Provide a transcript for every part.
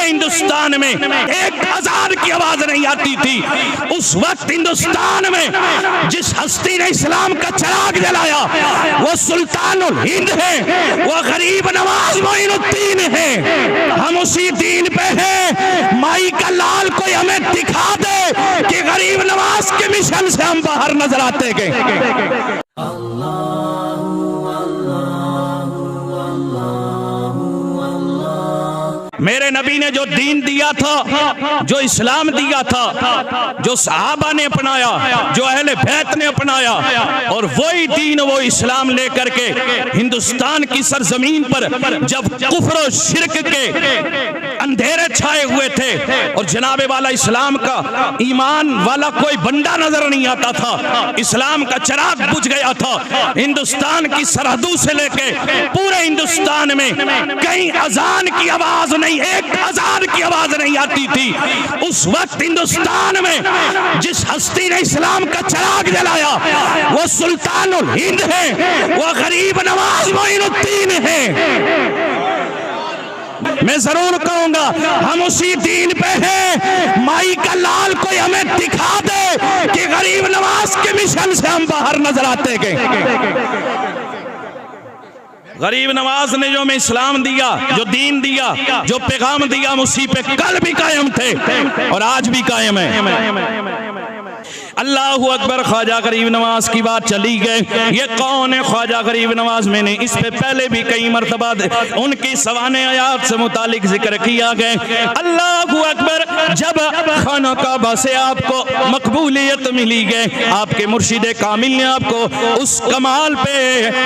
हिंदुस्तान में 1000 की आवाज नहीं आती थी। उस वक्त हिंदुस्तान में जिस हस्ती ने इस्लाम का चिराग जलाया वो सुल्तानुल हिंद है, वो गरीब नवाज मोइनुद्दीन है। हम उसी दीन पे हैं। माई का लाल कोई हमें दिखा दे कि गरीब नवाज के मिशन से हम बाहर नजर आते गए। मेरे नबी ने जो दीन दिया था, जो इस्लाम दिया था, जो सहाबा ने अपनाया, जो अहले बैत ने अपनाया, और वही दीन वो इस्लाम लेकर के हिंदुस्तान की सरजमीन पर जब कुफ्र और शिर्क के अंधेरे छाए हुए थे और जनाबे वाला इस्लाम का ईमान वाला कोई बंदा नजर नहीं आता था, इस्लाम का चिराग बुझ गया था। हिंदुस्तान की सरहदों से लेके पूरे हिंदुस्तान में कहीं अजान की आवाज नहीं, 1000 की आवाज नहीं आती थी। उस वक्त हिंदुस्तान में जिस हस्ती ने इस्लाम का चिराग जलाया वो सुल्तानुल हिंद है, वो गरीब नवाज मोइनुद्दीन है। मैं जरूर कहूंगा हम उसी दीन पे हैं। माई का लाल कोई हमें दिखा दे कि गरीब नवाज के मिशन से हम बाहर नजर आते गए। गरीब नवाज ने जो हमें इस्लाम दिया, जो दीन दिया, जो पैगाम दिया, हम उसी पे कल भी कायम थे और आज भी कायम है। अल्लाहु अकबर। ख्वाजा गरीब नवाज की बात चली गई। ये कौन है ख्वाजा गरीब नवाज? मैंने इस पे पहले भी कई मरतबा उनकी सवाने आयात से मुतालिक जिक्र किया गया। अल्लाहु अकबर। जब खाना काबा से आपको मकबूलियत मिली गई, आपके मुर्शिद कामिल ने आपको उस कमाल पे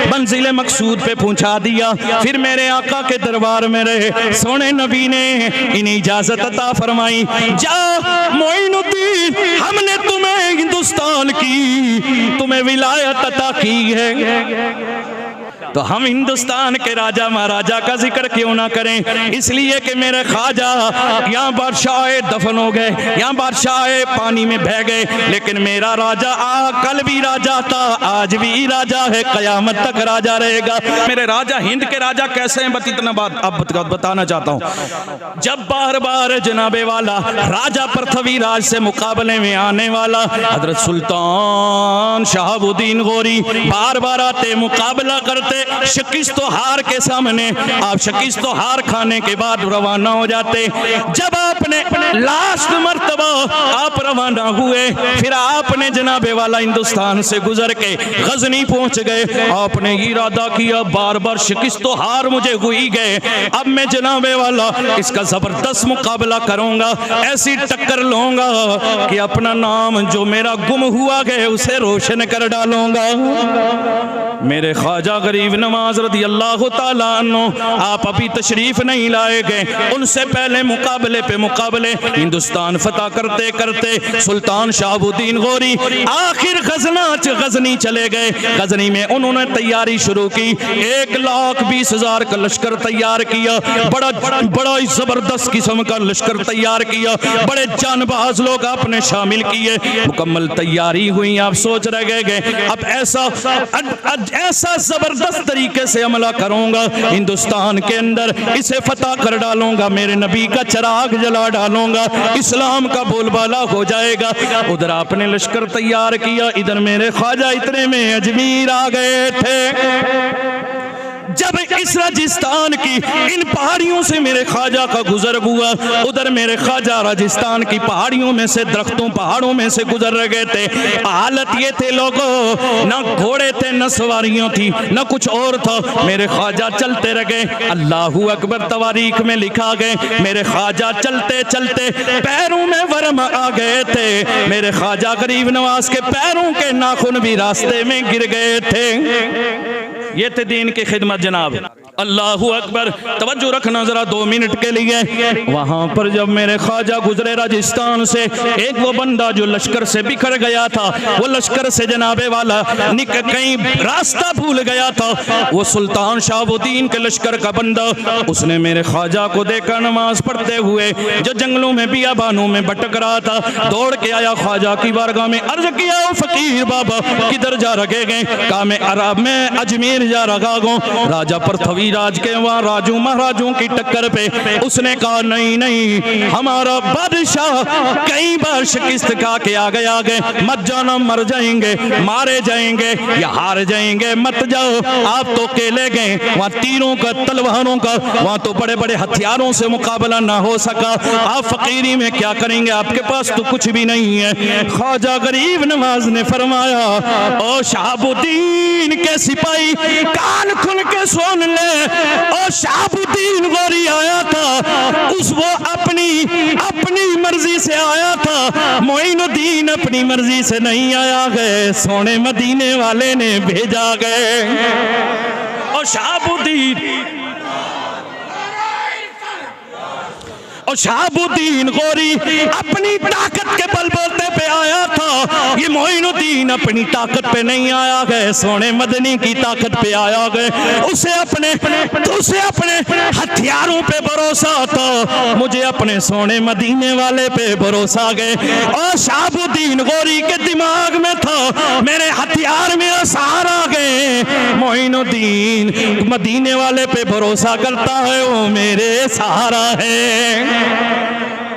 मंजिल मकसूद पे पहुंचा दिया, फिर मेरे आका के दरबार में रहे सोने नबी ने इन्हें इजाजत अता फरमाई, जाओ मोइनुद्दीन, हमने तुम्हें हिंदुस्तान की तुम्हें विलायत अता की है। तो हम हिंदुस्तान के राजा महाराजा का जिक्र क्यों ना करें? इसलिए कि मेरे ख्वाजा यहाँ बादशाह दफन हो गए, यहाँ बादशाह पानी में बह गए, लेकिन मेरा राजा कल भी राजा था, आज भी राजा है, कयामत तक राजा रहेगा। मेरे राजा हिंद के राजा कैसे हैं? इतना बात अब बताना चाहता हूँ। जब बार बार जनाबे वाला राजा पृथ्वीराज से मुकाबले में आने वाला हजरत सुल्तान शहाबुद्दीन गौरी बार बार आते, मुकाबला करते, शिकिस्त हार के सामने आप शिकिस्त हार खाने के बाद रवाना हो जाते। जब आपने लास्ट मर्तबा आप रवाना हुए, फिर आपने जनाबे वाला हिंदुस्तान से गुजर के गजनी पहुंच गए। आपने इरादा किया बार बार शिकिस्त हार मुझे हुई गए, अब मैं जनाबे वाला इसका जबरदस्त मुकाबला करूंगा, ऐसी टक्कर लूंगा कि अपना नाम जो मेरा गुम हुआ गए उसे रोशन कर डालूंगा। मेरे ख्वाजा गरीब नवाज रदी अल्लाह ताला अन्हु आप अभी तशरीफ नहीं लाए गए, उनसे पहले मुकाबले पे मुकाबले हिंदुस्तान फतह करते करते सुल्तान शहाबुद्दीन गौरी आखिर गजनी चले गए। गजनी में उन्होंने तैयारी शुरू की, 1,20,000 का लश्कर तैयार किया, बड़ा ही जबरदस्त किस्म का लश्कर तैयार किया, बड़े जानबाज लोग आपने शामिल किए, मुकम्मल तैयारी हुई। आप सोच रहे गए अब ऐसा जबरदस्त तरीके से हमला करूंगा हिंदुस्तान के अंदर, इसे फतह कर डालूंगा, मेरे नबी का चिराग जला डालूंगा, इस्लाम का बोलबाला हो जाएगा। उधर आपने लश्कर तैयार किया, इधर मेरे ख्वाजा इतने में अजमेर आ गए थे। जब इस राजस्थान की इन पहाड़ियों से मेरे ख्वाजा का गुजर हुआ, उधर मेरे ख्वाजा राजस्थान की पहाड़ियों में से दरख्तों पहाड़ों में से गुजर गए थे। हालत ये थे लोगों, न घोड़े थे न सवारियां थी न कुछ और था, मेरे ख्वाजा चलते रह गए। अल्लाहू अकबर तवारीख में लिखा गए मेरे ख्वाजा चलते चलते पैरों में वर्म आ गए थे। मेरे ख्वाजा गरीब नवाज के पैरों के नाखून भी रास्ते में गिर गए थे। ये थे दीन की खिदमत जनाब। अल्लाहू अकबर। तवज्जो रखना जरा 2 मिनट के लिए। वहां पर जब मेरे ख्वाजा गुजरे राजस्थान से, एक वो बंदा जो लश्कर से बिखर गया था, वो लश्कर से जनाबे वाला कहीं रास्ता भूल गया था, वो सुल्तान शहाबुद्दीन के लश्कर का बंदा, उसने मेरे ख्वाजा को देखा नमाज पढ़ते हुए जो जंगलों में बियाबानों में भटक रहा था, दौड़ के आया ख्वाजा की बारगाह में, अर्ज किया फकीर बाबा किधर जा रखे गए? कहा मैं अजमेर जा रहा हूँ। राजा पृथ्वी फकीर आज के वहाँ राजू महाराजों की टक्कर पे उसने कहा नहीं नहीं, हमारा बादशाह कई बार शिकस्त खा के आगे मत जाना, मर जाएंगे, मारे जाएंगे या हार जाएंगे, मत जाओ। आप तो अकेले गए, वहाँ तीरों का तलवारों का वहाँ तो बड़े बड़े हथियारों से मुकाबला ना हो सका, आप फकीरी में क्या करेंगे, आपके पास तो कुछ भी नहीं है। ख्वाजा गरीब नवाज ने फरमाया ओ शहाबुद्दीन के सिपाही कान खुल के सुन ले, ओ शहाबुद्दीन गौरी आया था, उस वो अपनी मर्जी से आया था, मोइनुद्दीन अपनी मर्जी से नहीं आया गए, सोने मदीने वाले ने भेजा गए। और शहाबुद्दीन गौरी अपनी ताकत के बलबूते पे आया था, ये मोइनुद्दीन अपनी ताकत पे नहीं आया गए, सोने मदनी की ताकत पे आया गए। उसे अपने हथियारों पे भरोसा था, मुझे अपने सोने मदीने वाले पे भरोसा गए। और शहाबुद्दीन गौरी के दिमाग में था मेरे हथियार में असहार आ गए, मोइनुद्दीन मदीने वाले पे भरोसा करता है, वो मेरे सहारा है।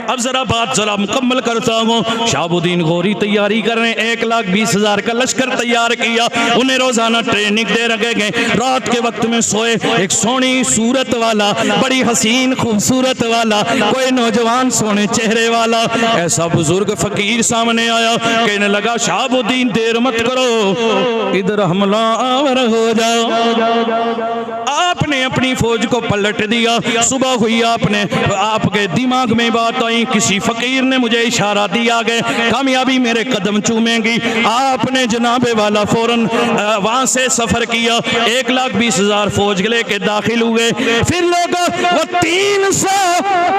अब जरा बात जरा मुकम्मल करता हूँ। शहाबुद्दीन गौरी तैयारी कर रहे हैं, 1,20,000 का लश्कर तैयार किया, उन्हें रोजाना ट्रेनिंग दे रखे गए। रात के वक्त में सोए, एक सोनी सूरत वाला, बड़ी हसीन खूबसूरत वाला, कोई नौजवान सोने चेहरे वाला ऐसा बुजुर्ग फकीर सामने आया, कहने लगा शहाबुद्दीन देर मत करो, इधर हमला आवर हो जाओ। आपने अपनी फौज को पलट दिया। सुबह हुई, आपके दिमाग में बात आई, किसी फकीर ने मुझे इशारा दिया गया, कामयाबी मेरे कदम चूमेंगी। आपने जनाबे वाला फौरन वहां से सफर किया, 1,20,000 फौज लेके दाखिल हुए। फिर लोग वो 300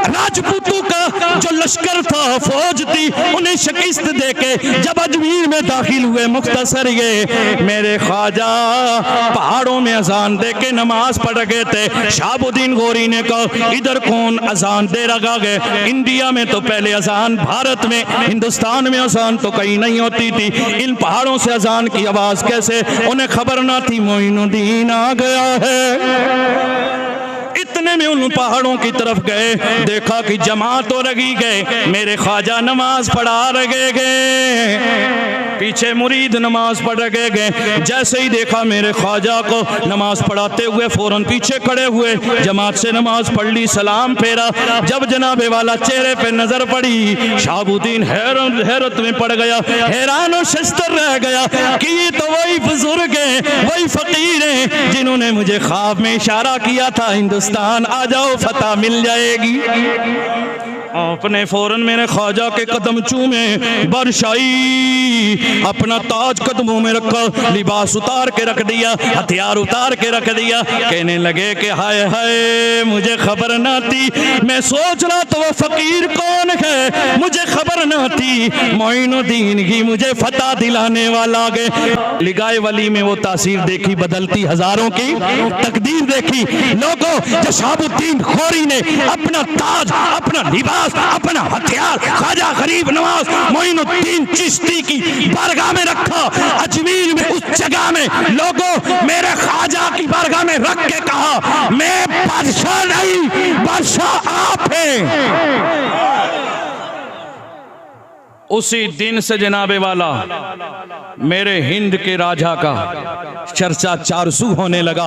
राजपूतों का जो लश्कर था, फौज थी, उन्हें शिकस्त देके जब अजमेर में दाखिल हुए, मुख्तसर ये मेरे ख्वाजा पहाड़ों में अजान दे के नमाज पढ़ गए थे। शहाबुद्दीन गौरी ने कहा इधर कौन अजान दे रखा गया, इंडिया में तो पहले अजान, भारत में, हिंदुस्तान में अजान तो कहीं नहीं होती थी, इन पहाड़ों से अजान की आवाज कैसे? उन्हें खबर ना थी मोइनुद्दीन आ गया है। इतने में उन पहाड़ों की तरफ गए, देखा कि जमात हो रही गए, मेरे ख्वाजा नमाज पढ़ा रहे गए, पीछे मुरीद नमाज पढ़ रहे गए। जैसे ही देखा मेरे ख्वाजा को नमाज पढ़ाते हुए, फौरन पीछे खड़े हुए, जमात से नमाज पढ़ ली, सलाम फेरा। जब जनाबे वाला चेहरे पे नजर पड़ी, शहाबुद्दीन हैरत में पड़ गया, हैरान और शस्तर रह गया कि ये तो वही बुजुर्ग हैं, वही फकीर हैं जिन्होंने मुझे ख्वाब में इशारा किया था, हिंदुस्तान आ जाओ, फतह मिल जाएगी। आपने फौरन मेरे ख्वाजा के कदम चूमे, बरशाई, अपना ताज कदमों में रखा, लिबास उतार के रख दिया, हथियार उतार के रख दिया। कहने लगे कि हाय हाय मुझे खबर ना थी, मैं सोच रहा तो वो फकीर कौन है, मुझे खबर ना थी, मोइनुद्दीन ही मुझे फतह दिलाने वाला गए। लिगाए वली में वो तासीर देखी बदलती हजारों की, तकदीर देखी। लोगों, जो शहाबुद्दीन गौरी ने अपना ताज, अपना लिबास, अपना हथियार ख्वाजा गरीब नवाज मोइनुद्दीन चिश्ती की बारगाह में रखा, अजमेर में उस जगह में लोगों मेरे ख्वाजा की बारगाह में रख के कहा मैं बादशाह नहीं, बादशाह आप हैं। उसी दिन से जनाबे वाला मेरे हिंद के राजा का चर्चा चारसू होने लगा।